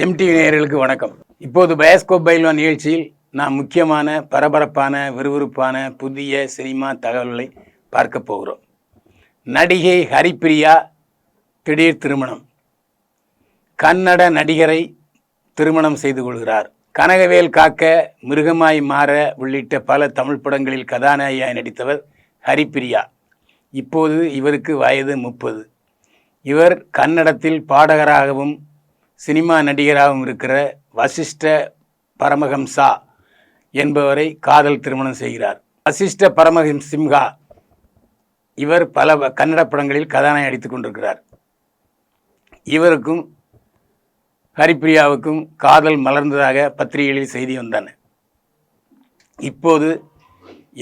GeM TV நேயர்களுக்கு வணக்கம். இப்போது பயோஸ்கோப் பைல்வான் நிகழ்ச்சியில் நாம் முக்கியமான பரபரப்பான விறுவிறுப்பான புதிய சினிமா தகவல்களை பார்க்க போகிறோம். நடிகை ஹரிப்பிரியா திடீர் திருமணம். கன்னட நடிகரை திருமணம் செய்து கொள்கிறார். கனகவேல் காக்க, மிருகமாய் மாற உள்ளிட்ட பல தமிழ் படங்களில் கதாநாயகியாய் நடித்தவர் ஹரிப்பிரியா. இப்போது இவருக்கு வயது 30. இவர் கன்னடத்தில் பாடகராகவும் சினிமா நடிகராகவும் இருக்கிற வசிஷ்ட பரமஹம்சா என்பவரை காதல் திருமணம் செய்கிறார். வசிஷ்ட பரமஹம்சிம்ஹா இவர் பல கன்னட படங்களில் கதாநாயகி நடித்துக் கொண்டிருக்கிறார். இவருக்கும் ஹரிப்பிரியாவுக்கும் காதல் மலர்ந்ததாக பத்திரிகைகளில் செய்தி வந்தன. இப்போது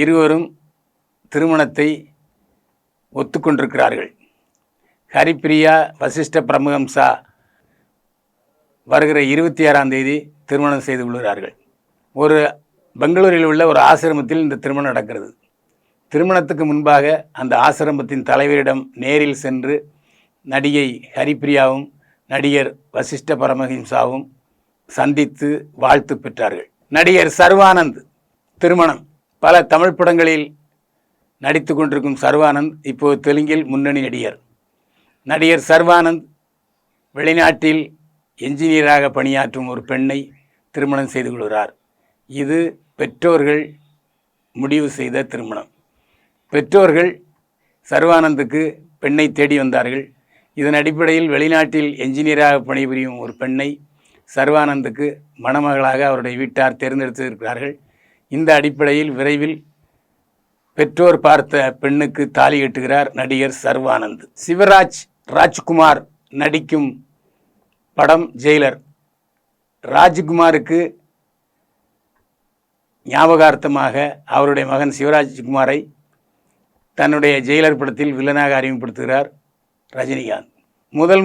இருவரும் திருமணத்தை ஒத்துக்கொண்டிருக்கிறார்கள். ஹரிப்பிரியா வசிஷ்ட பரமஹம்சா வருகிற 26ஆம் தேதி திருமணம் செய்து கொள்கிறார்கள். ஒரு பெங்களூரில் உள்ள ஒரு ஆசிரமத்தில் இந்த திருமணம் நடக்கிறது. திருமணத்துக்கு முன்பாக அந்த ஆசிரமத்தின் தலைவரிடம் நேரில் சென்று நடிகை ஹரிப்பிரியாவும் நடிகர் வசிஷ்ட பரமஹம்சாவும் சந்தித்து வாழ்த்து பெற்றார்கள். நடிகர் சர்வானந்த் திருமணம். பல தமிழ் படங்களில் நடித்து கொண்டிருக்கும் சர்வானந்த் இப்போது தெலுங்கில் முன்னணி நடிகர். நடிகர் சர்வானந்த் வெளிநாட்டில் என்ஜினியராக பணியாற்றும் ஒரு பெண்ணை திருமணம் செய்து கொள்கிறார். இது பெற்றோர்கள் முடிவு செய்த திருமணம். பெற்றோர்கள் சர்வானந்துக்கு பெண்ணை தேடி வந்தார்கள். இதன் அடிப்படையில் வெளிநாட்டில் என்ஜினியராக பணிபுரியும் ஒரு பெண்ணை சர்வானந்துக்கு மணமகளாக அவருடைய வீட்டார் தேர்ந்தெடுத்திருக்கிறார்கள். இந்த அடிப்படையில் விரைவில் பெற்றோர் பார்த்த பெண்ணுக்கு தாலி கட்டுகிறார் நடிகர் சர்வானந்த். சிவராஜ் ராஜ்குமார் நடிக்கும் படம் ஜெயிலர். ராஜ்குமாருக்கு ஞாபகார்த்தமாக அவருடைய மகன் சிவராஜ்குமாரை தன்னுடைய ஜெயிலர் படத்தில் வில்லனாக அறிமுகப்படுத்துகிறார் ரஜினிகாந்த்.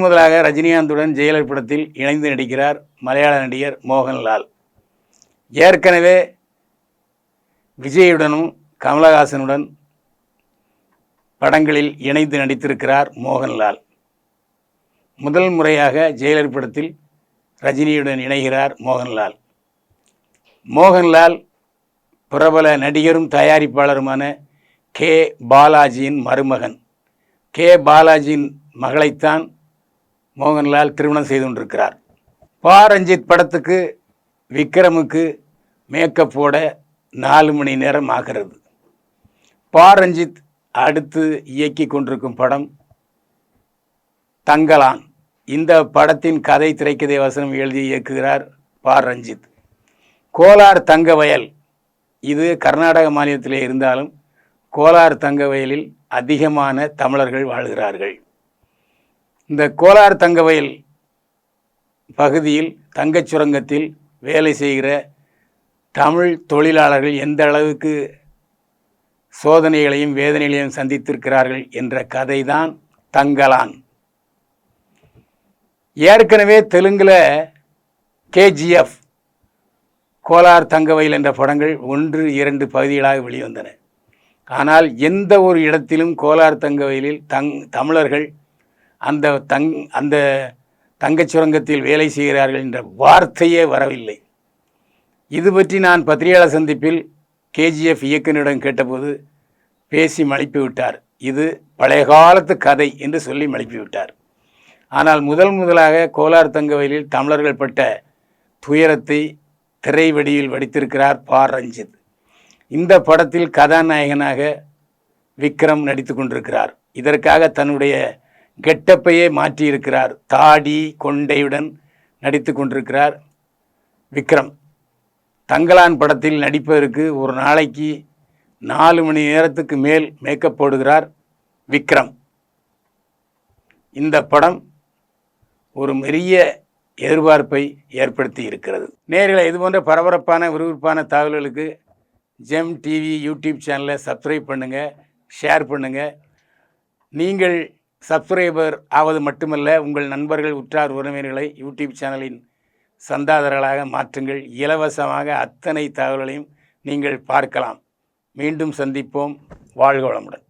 முதலாக ரஜினிகாந்துடன் ஜெயிலர் படத்தில் இணைந்து நடிக்கிறார் மலையாள நடிகர் மோகன்லால். ஏற்கனவே விஜயுடனும் கமலஹாசனுடன் படங்களில் இணைந்து நடித்திருக்கிறார் மோகன்லால். முதல் முறையாக ஜெயிலர் படத்தில் ரஜினியுடன் இணைகிறார் மோகன்லால். மோகன்லால் பிரபல நடிகரும் தயாரிப்பாளருமான கே பாலாஜியின் மருமகன். கே பாலாஜியின் மகளைத்தான் மோகன்லால் திருமணம் செய்து கொண்டிருக்கிறார். பா ரஞ்சித் படத்துக்கு விக்ரமுக்கு மேக்கப் போட 4 மணி நேரம் ஆகிறது. பா ரஞ்சித் அடுத்து இயக்கி கொண்டிருக்கும் படம் தங்கலான். இந்த படத்தின் கதை, திரைக்கதை, வசனம் எழுதி இயக்குகிறார் பா ரஞ்சித். கோலார் தங்க வயல் இது கர்நாடக மாநிலத்திலே இருந்தாலும் கோலார் தங்க வயலில் அதிகமான தமிழர்கள் வாழ்கிறார்கள். இந்த கோலார் தங்க வயல் பகுதியில் தங்கச் சுரங்கத்தில் வேலை செய்கிற தமிழ் தொழிலாளர்கள் எந்த அளவுக்கு சோதனைகளையும் வேதனைகளையும் சந்தித்திருக்கிறார்கள் என்ற கதைதான் தங்கலான். ஏற்கனவே தெலுங்கில் கேஜிஎஃப், கோலார் தங்கவயல் என்ற படங்கள் 1-2 பகுதிகளாக வெளிவந்தன. ஆனால் எந்த ஒரு இடத்திலும் கோலார் தங்கவயலில் தமிழர்கள் அந்த தங்கச் சுரங்கத்தில் வேலை செய்கிறார்கள் என்ற வார்த்தையே வரவில்லை. இது பற்றி நான் பத்திரிகையாளர் சந்திப்பில் கேஜிஎஃப் இயக்குநரிடம் கேட்டபோது பேசி மழுப்பிவிட்டார். இது பழைய காலத்து கதை என்று சொல்லி மழுப்பிவிட்டார். ஆனால் முதலாக கோலார் தங்கவயலில் தமிழர்கள் பட்ட துயரத்தை திரை வடிவில் வடித்திருக்கிறார் பா ரஞ்சித். இந்த படத்தில் கதாநாயகனாக விக்ரம் நடித்து கொண்டிருக்கிறார். இதற்காக தன்னுடைய கெட்டப்பையே மாற்றியிருக்கிறார். தாடி கொண்டையுடன் நடித்து கொண்டிருக்கிறார் விக்ரம். தங்கலான் படத்தில் நடிப்பதற்கு ஒரு நாளைக்கு 4 மணி நேரத்துக்கு மேல் மேக்கப் போடுகிறார் விக்ரம். இந்த படம் ஒரு பெரிய எதிர்பார்ப்பை ஏற்படுத்தி இருக்கிறது. நேயர்களே, இதுபோன்ற பரபரப்பான விறுவிறுப்பான தகவல்களுக்கு ஜெம் டிவி யூடியூப் சேனலை சப்ஸ்கிரைப் பண்ணுங்கள், ஷேர் பண்ணுங்கள். நீங்கள் சப்ஸ்கிரைபர் ஆவது மட்டுமல்ல, உங்கள் நண்பர்கள், உற்றார் உறவினர்களை யூடியூப் சேனலின் சந்தாதாரர்களாக மாற்றுங்கள். இலவசமாக அத்தனை தகவல்களையும் நீங்கள் பார்க்கலாம். மீண்டும் சந்திப்போம். வாழ்க வளமுடன்.